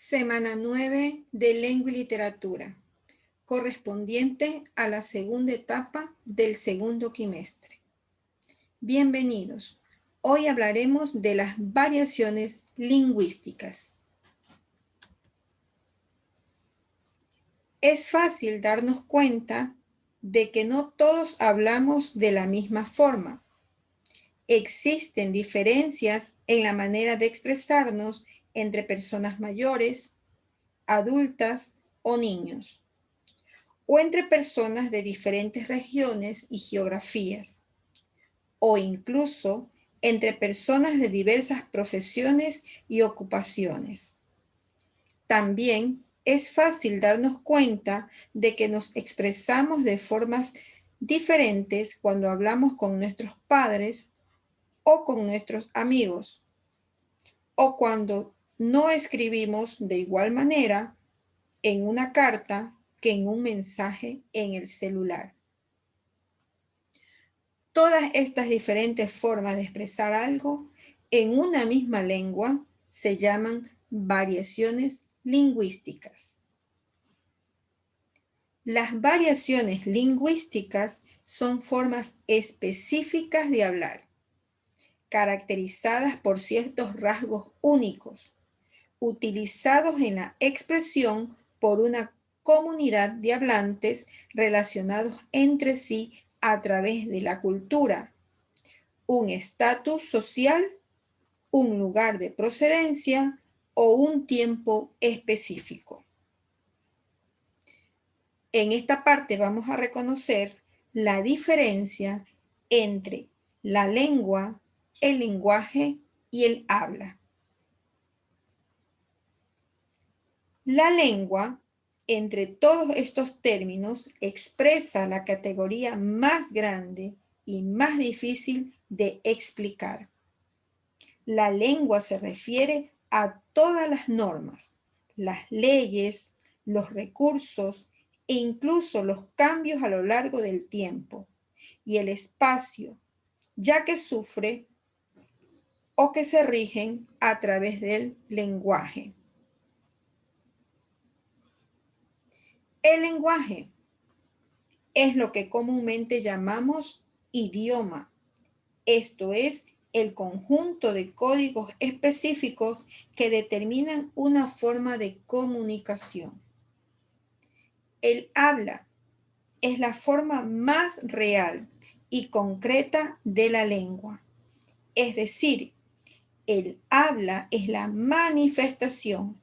Semana 9 de Lengua y Literatura, correspondiente a la segunda etapa del segundo quimestre. Bienvenidos. Hoy hablaremos de las variaciones lingüísticas. Es fácil darnos cuenta de que no todos hablamos de la misma forma. Existen diferencias en la manera de expresarnos entre personas mayores, adultas o niños, o entre personas de diferentes regiones y geografías, o incluso entre personas de diversas profesiones y ocupaciones. También es fácil darnos cuenta de que nos expresamos de formas diferentes cuando hablamos con nuestros padres o con nuestros amigos, o cuando no escribimos de igual manera en una carta que en un mensaje en el celular. Todas estas diferentes formas de expresar algo en una misma lengua se llaman variaciones lingüísticas. Las variaciones lingüísticas son formas específicas de hablar, caracterizadas por ciertos rasgos únicos, utilizados en la expresión por una comunidad de hablantes relacionados entre sí a través de la cultura, un estatus social, un lugar de procedencia o un tiempo específico. En esta parte vamos a reconocer la diferencia entre la lengua, el lenguaje y el habla. La lengua, entre todos estos términos, expresa la categoría más grande y más difícil de explicar. La lengua se refiere a todas las normas, las leyes, los recursos e incluso los cambios a lo largo del tiempo y el espacio, ya que sufre o que se rigen a través del lenguaje. El lenguaje es lo que comúnmente llamamos idioma. Esto es el conjunto de códigos específicos que determinan una forma de comunicación. El habla es la forma más real y concreta de la lengua. Es decir, el habla es la manifestación,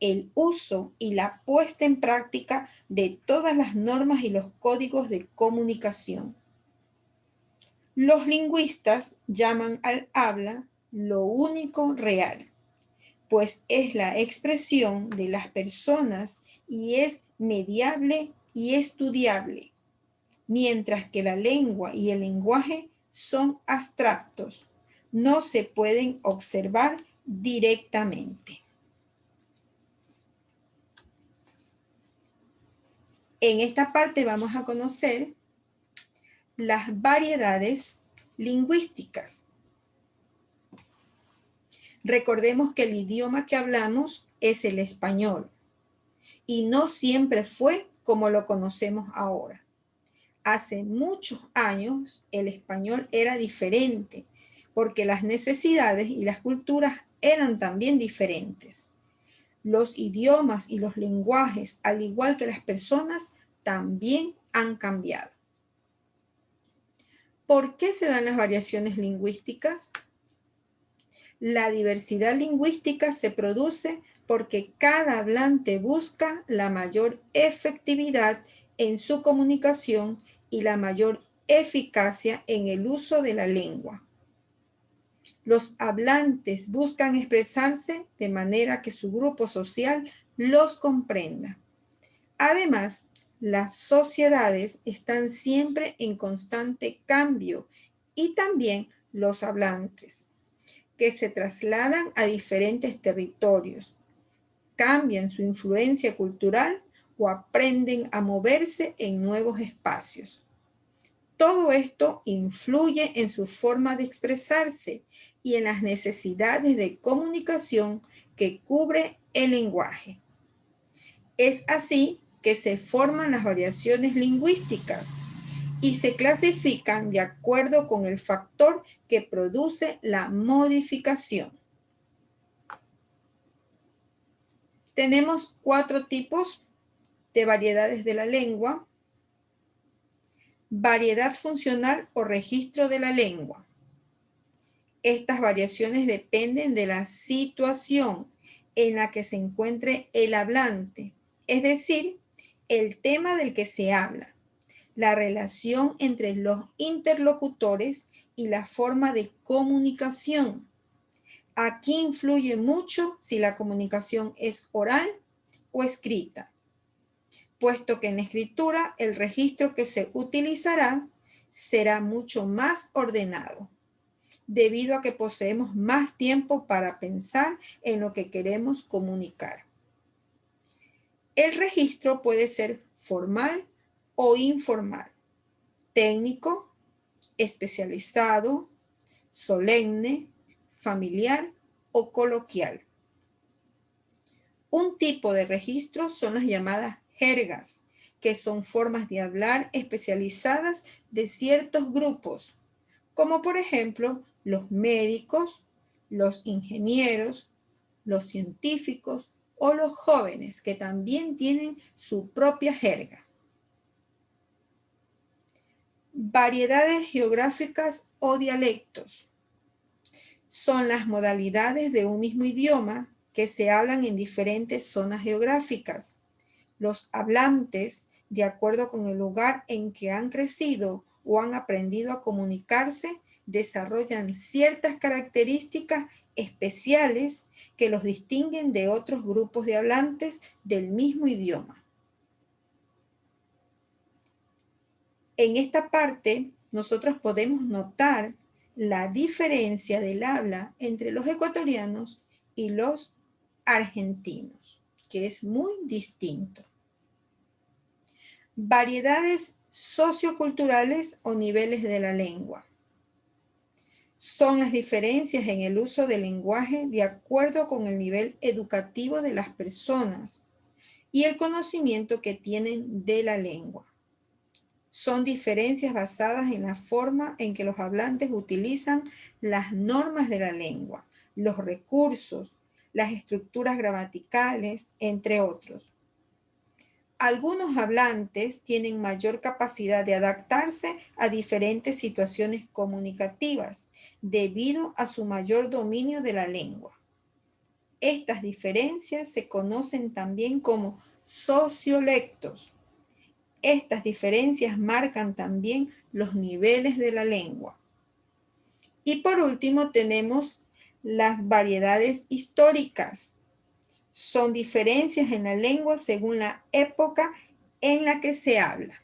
el uso y la puesta en práctica de todas las normas y los códigos de comunicación. Los lingüistas llaman al habla lo único real, pues es la expresión de las personas y es mediable y estudiable, mientras que la lengua y el lenguaje son abstractos, no se pueden observar directamente. En esta parte vamos a conocer las variedades lingüísticas. Recordemos que el idioma que hablamos es el español y no siempre fue como lo conocemos ahora. Hace muchos años el español era diferente porque las necesidades y las culturas eran también diferentes. Los idiomas y los lenguajes, al igual que las personas, también han cambiado. ¿Por qué se dan las variaciones lingüísticas? La diversidad lingüística se produce porque cada hablante busca la mayor efectividad en su comunicación y la mayor eficacia en el uso de la lengua. Los hablantes buscan expresarse de manera que su grupo social los comprenda. Además, las sociedades están siempre en constante cambio y también los hablantes, que se trasladan a diferentes territorios, cambian su influencia cultural o aprenden a moverse en nuevos espacios. Todo esto influye en su forma de expresarse y en las necesidades de comunicación que cubre el lenguaje. Es así que se forman las variaciones lingüísticas y se clasifican de acuerdo con el factor que produce la modificación. Tenemos 4 tipos de variedades de la lengua. Variedad funcional o registro de la lengua. Estas variaciones dependen de la situación en la que se encuentre el hablante, es decir, el tema del que se habla, la relación entre los interlocutores y la forma de comunicación. Aquí influye mucho si la comunicación es oral o escrita, puesto que en la escritura el registro que se utilizará será mucho más ordenado, debido a que poseemos más tiempo para pensar en lo que queremos comunicar. El registro puede ser formal o informal, técnico, especializado, solemne, familiar o coloquial. Un tipo de registro son las llamadas jergas, que son formas de hablar especializadas de ciertos grupos, como por ejemplo los médicos, los ingenieros, los científicos o los jóvenes, que también tienen su propia jerga. Variedades geográficas o dialectos son las modalidades de un mismo idioma que se hablan en diferentes zonas geográficas. Los hablantes, de acuerdo con el lugar en que han crecido o han aprendido a comunicarse, desarrollan ciertas características especiales que los distinguen de otros grupos de hablantes del mismo idioma. En esta parte, nosotros podemos notar la diferencia del habla entre los ecuatorianos y los argentinos, que es muy distinto. Variedades socioculturales o niveles de la lengua. Son las diferencias en el uso del lenguaje de acuerdo con el nivel educativo de las personas y el conocimiento que tienen de la lengua. Son diferencias basadas en la forma en que los hablantes utilizan las normas de la lengua, los recursos, las estructuras gramaticales, entre otros. Algunos hablantes tienen mayor capacidad de adaptarse a diferentes situaciones comunicativas debido a su mayor dominio de la lengua. Estas diferencias se conocen también como sociolectos. Estas diferencias marcan también los niveles de la lengua. Y por último tenemos las variedades históricas. Son diferencias en la lengua según la época en la que se habla.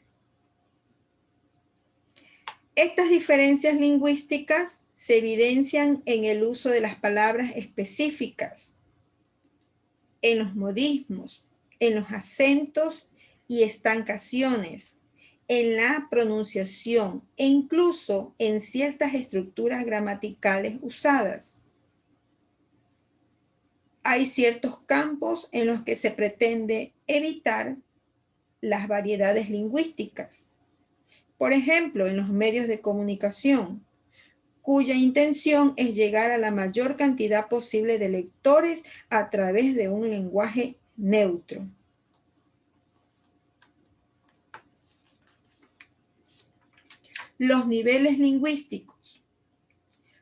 Estas diferencias lingüísticas se evidencian en el uso de las palabras específicas, en los modismos, en los acentos y estancaciones, en la pronunciación e incluso en ciertas estructuras gramaticales usadas. Hay ciertos campos en los que se pretende evitar las variedades lingüísticas. Por ejemplo, en los medios de comunicación, cuya intención es llegar a la mayor cantidad posible de lectores a través de un lenguaje neutro. Los niveles lingüísticos.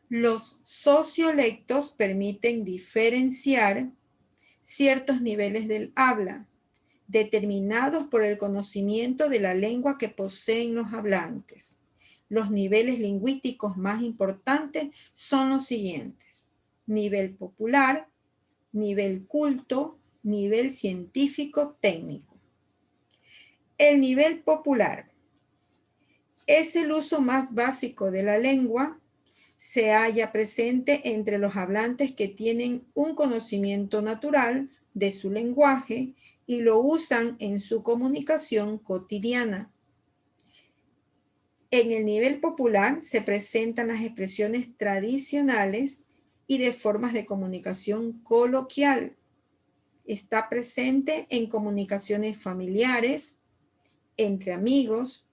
Los sociolectos permiten diferenciar ciertos niveles del habla, determinados por el conocimiento de la lengua que poseen los hablantes. Los niveles lingüísticos más importantes son los siguientes: nivel popular, nivel culto, nivel científico técnico. El nivel popular es el uso más básico de la lengua. Se halla presente entre los hablantes que tienen un conocimiento natural de su lenguaje y lo usan en su comunicación cotidiana. En el nivel popular se presentan las expresiones tradicionales y de formas de comunicación coloquial. Está presente en comunicaciones familiares, entre amigos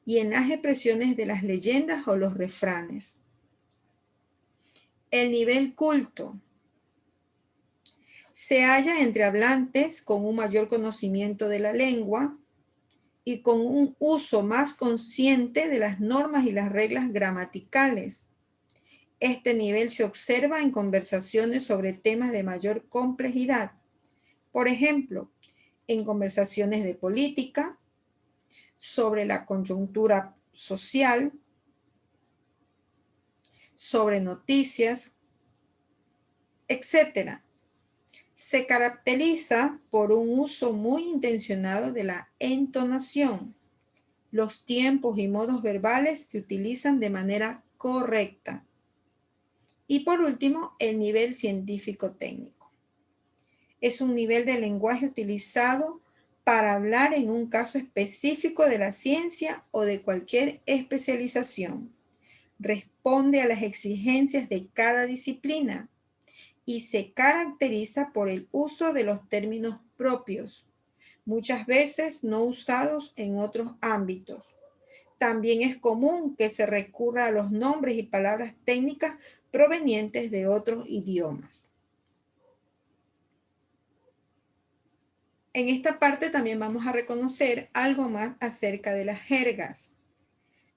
y en las expresiones de las leyendas o los refranes. El nivel culto se halla entre hablantes con un mayor conocimiento de la lengua y con un uso más consciente de las normas y las reglas gramaticales. Este nivel se observa en conversaciones sobre temas de mayor complejidad. Por ejemplo, en conversaciones de política, sobre la coyuntura social, sobre noticias, etc. Se caracteriza por un uso muy intencionado de la entonación. Los tiempos y modos verbales se utilizan de manera correcta. Y por último, el nivel científico-técnico. Es un nivel de lenguaje utilizado para hablar en un caso específico de la ciencia o de cualquier especialización. Responde a las exigencias de cada disciplina y se caracteriza por el uso de los términos propios, muchas veces no usados en otros ámbitos. También es común que se recurra a los nombres y palabras técnicas provenientes de otros idiomas. En esta parte también vamos a reconocer algo más acerca de las jergas.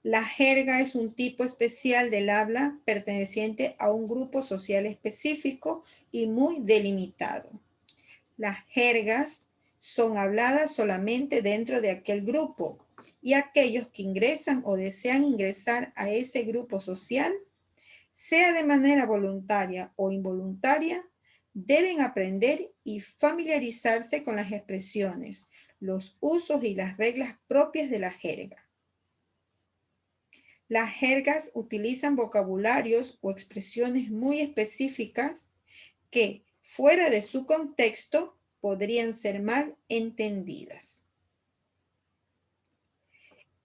La jerga es un tipo especial del habla perteneciente a un grupo social específico y muy delimitado. Las jergas son habladas solamente dentro de aquel grupo y aquellos que ingresan o desean ingresar a ese grupo social, sea de manera voluntaria o involuntaria, deben aprender y familiarizarse con las expresiones, los usos y las reglas propias de la jerga. Las jergas utilizan vocabularios o expresiones muy específicas que, fuera de su contexto, podrían ser mal entendidas.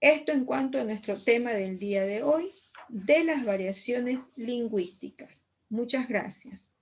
Esto en cuanto a nuestro tema del día de hoy, de las variaciones lingüísticas. Muchas gracias.